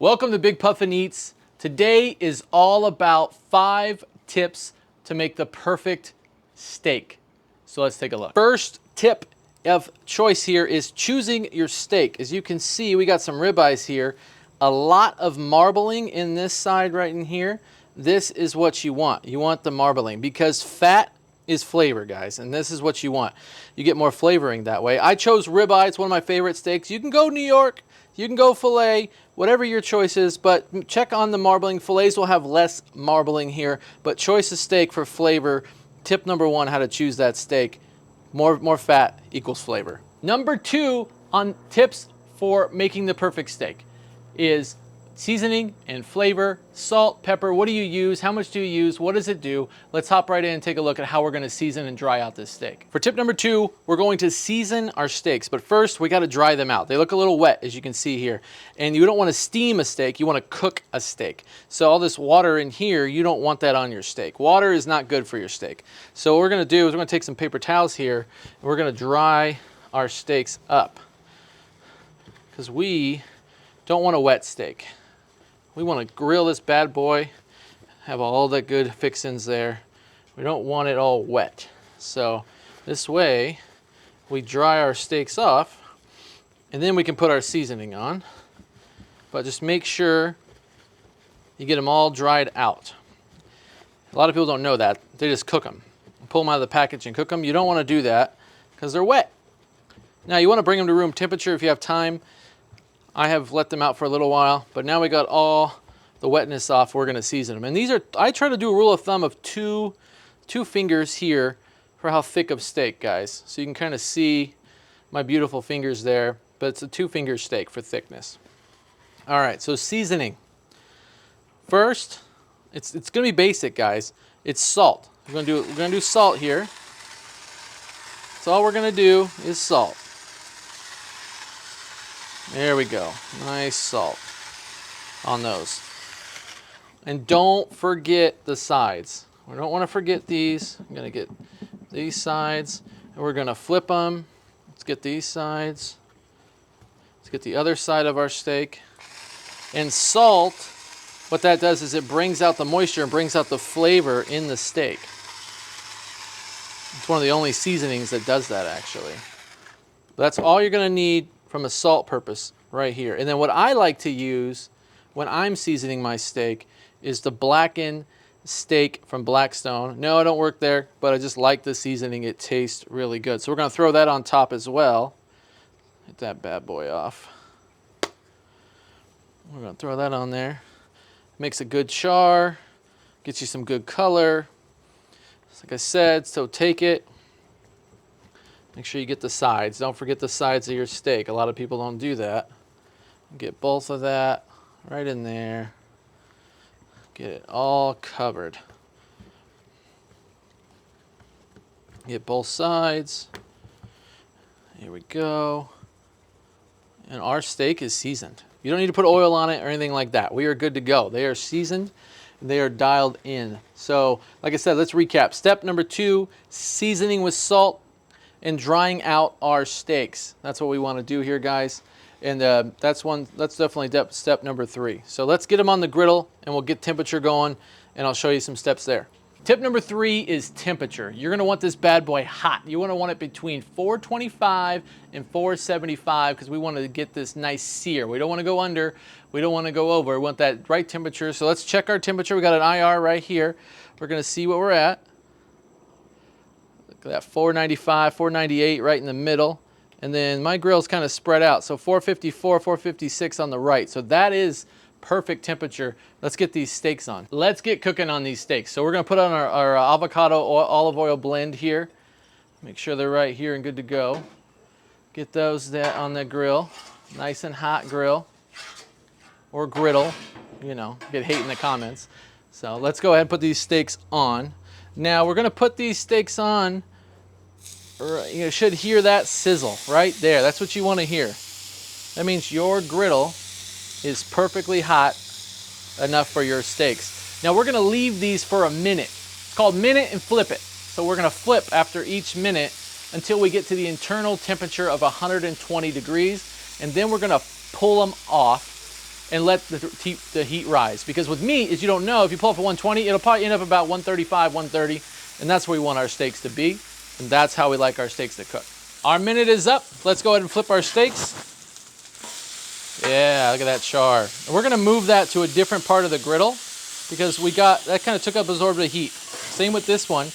Welcome to Big Puffin Eats. Today is all about 5 tips to make the perfect steak. So let's take a look. First tip of choice here is choosing your steak. As you can see, we got some ribeyes here. A lot of marbling in this side right in here. This is what you want. You want the marbling because fat is flavor, guys, and this is what you want. You get more flavoring that way. I chose ribeye. It's one of my favorite steaks. You can go New York, you can go filet, whatever your choice is, but check on the marbling. Filets will have less marbling here, but choice of steak for flavor. Tip number 1, how to choose that steak. More fat equals flavor. Number 2 on tips for making the perfect steak is seasoning and flavor. Salt, pepper, what do you use? How much do you use? What does it do? Let's hop right in and take a look at how we're gonna season and dry out this steak. For tip number 2, we're going to season our steaks, but first we gotta dry them out. They look a little wet, as you can see here. And you don't wanna steam a steak, you wanna cook a steak. So all this water in here, you don't want that on your steak. Water is not good for your steak. So what we're gonna do is we're gonna take some paper towels here, and we're gonna dry our steaks up. Because we don't want a wet steak. We want to grill this bad boy, have all the good fixings there. We don't want it all wet. So this way, we dry our steaks off, and then we can put our seasoning on. But just make sure you get them all dried out. A lot of people don't know that. They just cook them. Pull them out of the package and cook them. You don't want to do that because they're wet. Now you want to bring them to room temperature if you have time. I have let them out for a little while, but now we got all the wetness off. We're gonna season them. And these are, I try to do a rule of thumb of two fingers here for how thick of steak, guys. So you can kind of see my beautiful fingers there, but it's a 2-finger steak for thickness. All right, so seasoning. First, it's gonna be basic, guys. It's salt. We're gonna do salt here. So all we're gonna do is salt. There we go. Nice salt on those. And don't forget the sides. We don't want to forget these. I'm going to get these sides, and we're going to flip them. Let's get these sides. Let's get the other side of our steak. And salt, what that does is it brings out the moisture and brings out the flavor in the steak. It's one of the only seasonings that does that, actually. That's all you're going to need from a salt purpose right here. And then what I like to use when I'm seasoning my steak is the blackened steak from Blackstone. No, I don't work there, but I just like the seasoning. It tastes really good. So we're gonna throw that on top as well. Get that bad boy off. We're gonna throw that on there. Makes a good char, gets you some good color. Like I said, so take it. Make sure you get the sides. Don't forget the sides of your steak. A lot of people don't do that. Get both of that right in there. Get it all covered. Get both sides. Here we go. And our steak is seasoned. You don't need to put oil on it or anything like that. We are good to go. They are seasoned. They are dialed in. So, like I said, let's recap. Step number 2, seasoning with salt and drying out our steaks. That's what we want to do here, guys. And that's definitely step number 3. So let's get them on the griddle and we'll get temperature going, and I'll show you some steps there. Tip number 3 is temperature. You're gonna want this bad boy hot. You wanna want it between 425 and 475 because we want to get this nice sear. We don't wanna go under, we don't wanna go over. We want that right temperature. So let's check our temperature. We got an IR right here. We're gonna see what we're at. Look at that, 495, 498 right in the middle. And then my grill's kind of spread out. So 454, 456 on the right. So that is perfect temperature. Let's get these steaks on. Let's get cooking on these steaks. So we're gonna put on our avocado olive oil blend here. Make sure they're right here and good to go. Get those on the grill. Nice and hot grill. Or griddle, you know, get hate in the comments. So let's go ahead and put these steaks on. Now we're gonna put these steaks on, you should hear that sizzle right there. That's what you wanna hear. That means your griddle is perfectly hot enough for your steaks. Now we're gonna leave these for a minute. It's called minute and flip it. So we're gonna flip after each minute until we get to the internal temperature of 120 degrees, and then we're gonna pull them off and let the heat rise. Because with meat, as you don't know, if you pull up at 120, it'll probably end up about 135, 130, and that's where we want our steaks to be, and that's how we like our steaks to cook. Our minute is up. Let's go ahead and flip our steaks. Yeah, look at that char. And we're gonna move that to a different part of the griddle because that kind of took up absorbed the heat. Same with this one.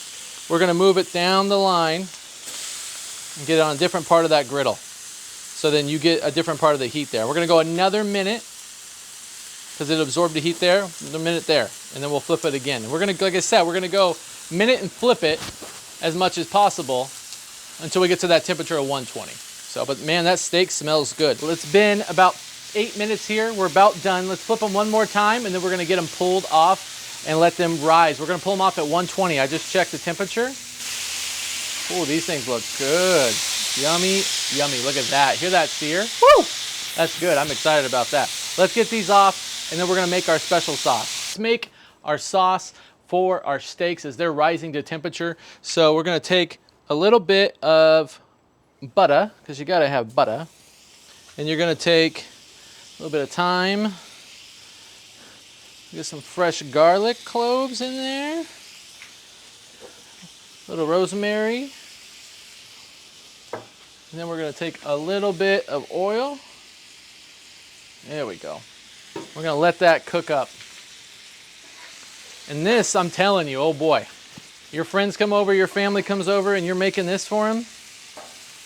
We're gonna move it down the line and get it on a different part of that griddle. So then you get a different part of the heat there. We're gonna go another minute because it absorbed the heat there, a minute there, and then we'll flip it again. And we're gonna, like I said, we're gonna go minute and flip it as much as possible until we get to that temperature of 120. So, but man, that steak smells good. Well, it's been about 8 minutes here. We're about done. Let's flip them one more time, and then we're gonna get them pulled off and let them rise. We're gonna pull them off at 120. I just checked the temperature. Oh, these things look good. Yummy, yummy. Look at that. Hear that sear? Woo! That's good. I'm excited about that. Let's get these off, and then we're gonna make our special sauce. Let's make our sauce for our steaks as they're rising to temperature. So we're gonna take a little bit of butter, because you gotta have butter. And you're gonna take a little bit of thyme. Get some fresh garlic cloves in there. A little rosemary. And then we're gonna take a little bit of oil. There we go. We're gonna let that cook up. And this, I'm telling you, oh boy. Your friends come over, your family comes over, and you're making this for them,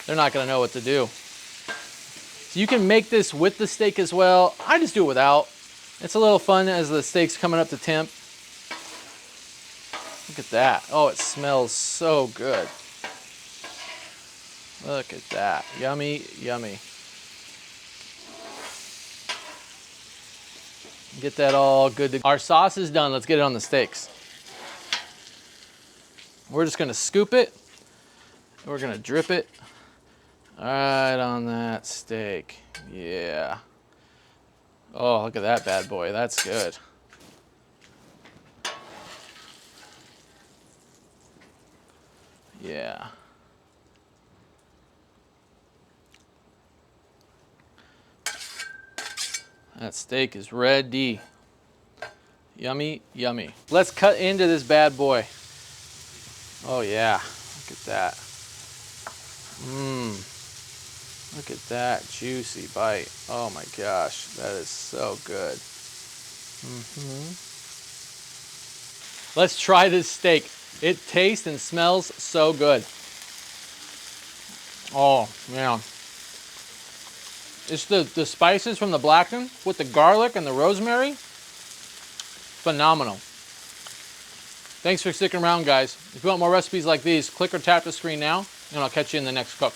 they're not gonna know what to do. So you can make this with the steak as well. I just do it without. It's a little fun as the steak's coming up to temp. Look at that. Oh, it smells so good. Look at that. Yummy, yummy. Get that all good. Our sauce is done. Let's get it on the steaks. We're just gonna scoop it. We're gonna drip it right on that steak. Yeah. Oh, look at that bad boy. That's good. Yeah. That steak is ready. Yummy, yummy. Let's cut into this bad boy. Oh yeah, look at that. Look at that juicy bite. Oh my gosh, that is so good. Let's try this steak. It tastes and smells so good. Oh man. It's the spices from the Blackstone with the garlic and the rosemary. Phenomenal. Thanks for sticking around, guys. If you want more recipes like these, click or tap the screen now, and I'll catch you in the next cook.